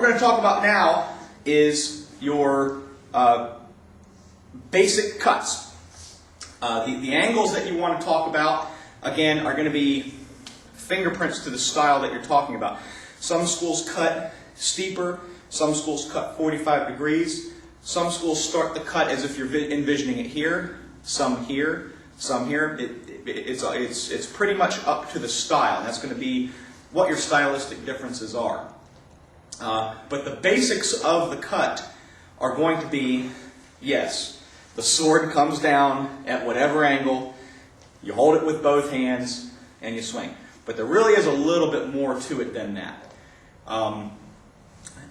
going to talk about now is your basic cuts. The angles that you want to talk about, again, are going to be fingerprints to the style that you're talking about. Some schools cut steeper, some schools cut 45 degrees, some schools start the cut as if you're envisioning it here, some here, some here. It's pretty much up to the style, and that's going to be what your stylistic differences are. But the basics of the cut are going to be, yes, the sword comes down at whatever angle, you hold it with both hands, and you swing. But there really is a little bit more to it than that.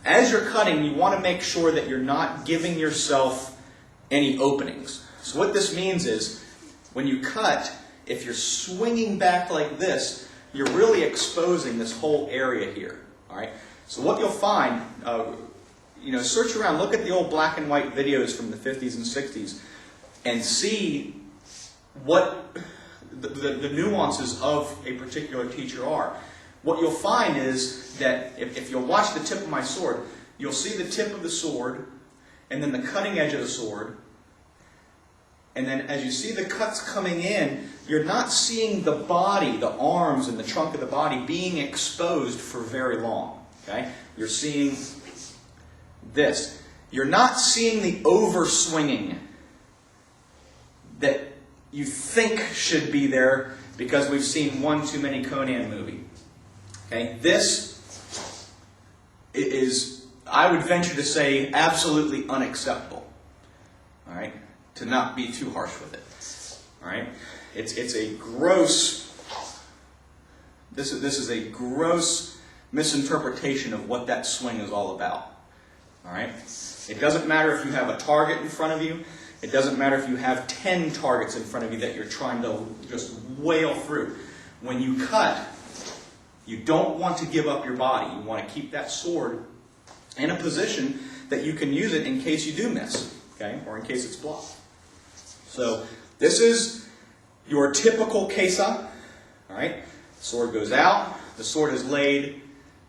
As you're cutting, you want to make sure that you're not giving yourself any openings. So what this means is, when you cut, if you're swinging back like this, you're really exposing this whole area here. All right? So what you'll find, search around, look at the old black and white videos from the 50s and 60s, and see what the nuances of a particular teacher are. What you'll find is that if you'll watch the tip of my sword, you'll see the tip of the sword, and then the cutting edge of the sword, and then as you see the cuts coming in, you're not seeing the body, the arms and the trunk of the body being exposed for very long. Okay? You're seeing this. You're not seeing the overswinging that you think should be there because we've seen one too many Conan movie. Okay? This is, I would venture to say, absolutely unacceptable. All right? To not be too harsh with it. All right? It's a gross, this is a gross misinterpretation of what that swing is all about. All right? It doesn't matter if you have a target in front of you. It doesn't matter if you have 10 targets in front of you that you're trying to just wail through. When you cut, you don't want to give up your body. You want to keep that sword in a position that you can use it in case you do miss, okay, or in case it's blocked. So this is your typical kesa. All right, sword goes out. The sword is laid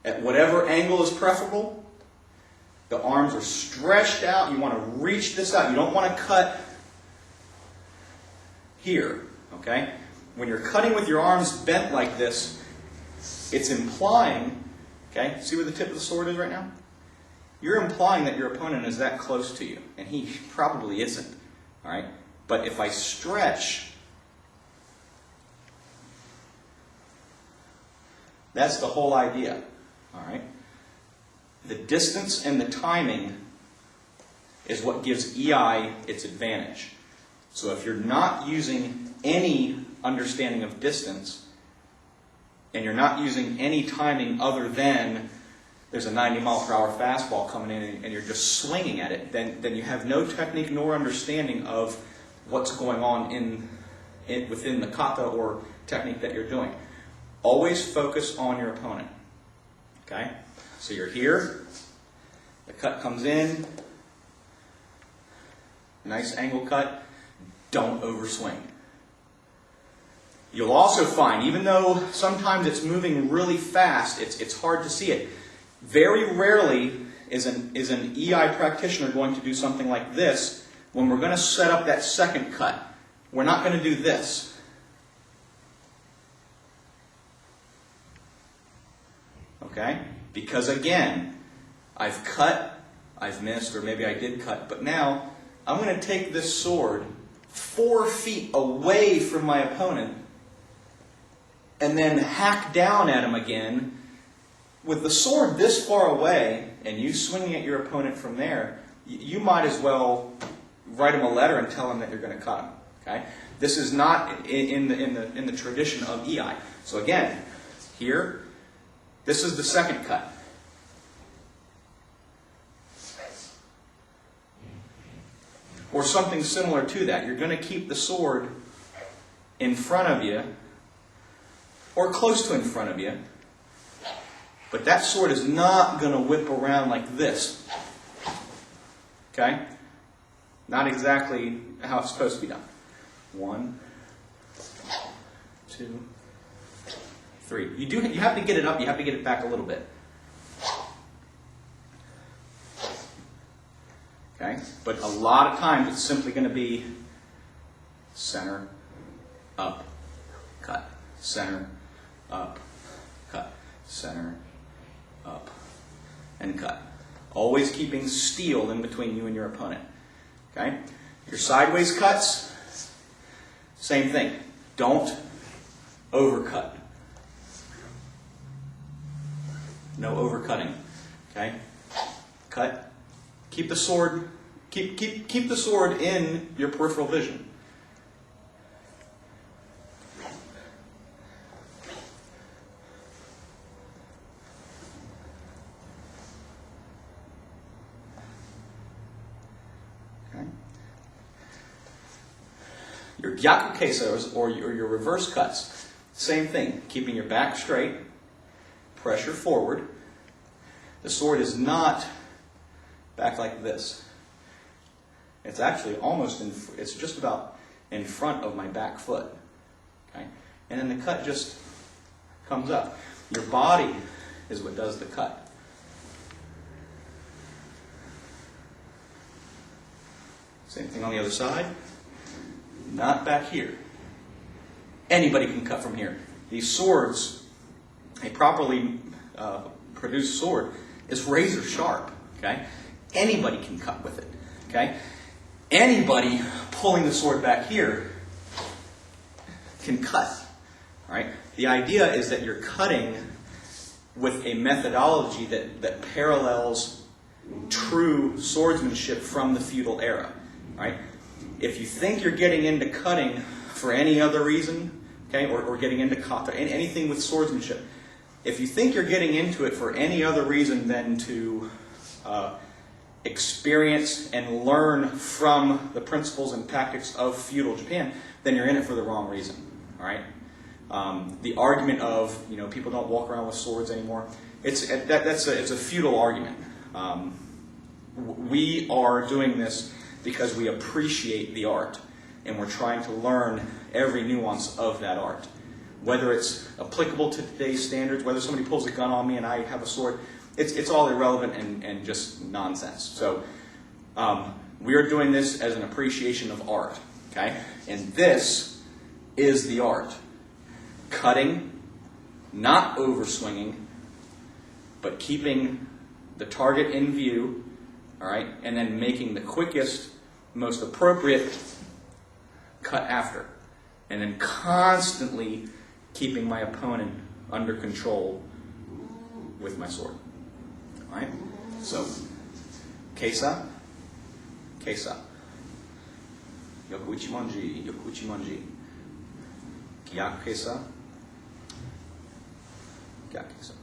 at whatever angle is preferable. The arms are stretched out. You want to reach this out. You don't want to cut here. Okay, when you're cutting with your arms bent like this, it's implying. Okay, see where the tip of the sword is right now? You're implying that your opponent is that close to you, and he probably isn't. All right. But if I stretch, that's the whole idea. All right? The distance and the timing is what gives EI its advantage. So if you're not using any understanding of distance, and you're not using any timing other than there's a 90-mile-per-hour fastball coming in and you're just swinging at it, then you have no technique nor understanding of what's going on within the kata or technique that you're doing. Always focus on your opponent. Okay? So you're here. The cut comes in. Nice angle cut. Don't overswing. You'll also find, even though sometimes it's moving really fast, it's hard to see it. Very rarely is an EI practitioner going to do something like this. When we're going to set up that second cut, we're not going to do this. Okay? Because again, I've cut, I've missed, or maybe I did cut, but now I'm going to take this sword 4 feet away from my opponent and then hack down at him again. With the sword this far away and you swinging at your opponent from there, you might as well write him a letter and tell him that you're going to cut him. Okay? This is not in the tradition of EI. So again, here, this is the second cut. Or something similar to that. You're going to keep the sword in front of you, or close to in front of you, but that sword is not going to whip around like this. Okay? Not exactly how it's supposed to be done. 1, 2, 3. You have to get it up. You have to get it back a little bit. Okay? But a lot of times it's simply going to be center, up, cut, center, up, cut, center, up, and cut. Always keeping steel in between you and your opponent. Okay? Your sideways cuts, same thing. Don't overcut. No overcutting. Okay? Cut. Keep the sword. Keep the sword in your peripheral vision. Okay? Your gyaku keisos, or your reverse cuts, same thing. Keeping your back straight, pressure forward. The sword is not back like this. It's actually almost it's just about in front of my back foot. Okay? And then the cut just comes up. Your body is what does the cut. Same thing on the other side. Not back here. Anybody can cut from here. These swords, a properly produced sword, is razor sharp. Okay? Anybody can cut with it. Okay? Anybody pulling the sword back here can cut. All right? The idea is that you're cutting with a methodology that parallels true swordsmanship from the feudal era. All right? If you think you're getting into cutting for any other reason, okay, or getting into kata, anything with swordsmanship, if you think you're getting into it for any other reason than to experience and learn from the principles and tactics of feudal Japan, then you're in it for the wrong reason. All right. The argument of people don't walk around with swords anymore. It's a feudal argument. We are doing this because we appreciate the art, and we're trying to learn every nuance of that art. Whether it's applicable to today's standards, whether somebody pulls a gun on me and I have a sword, it's all irrelevant and just nonsense. So we are doing this as an appreciation of art, okay? And this is the art. Cutting, not overswinging, but keeping the target in view, all right? And then making the quickest, most appropriate cut after. And then constantly keeping my opponent under control with my sword. All right? So, keisa, keisa. Yokuichi manji, yokuichi manji. Gyaku keisa, gyaku keisa.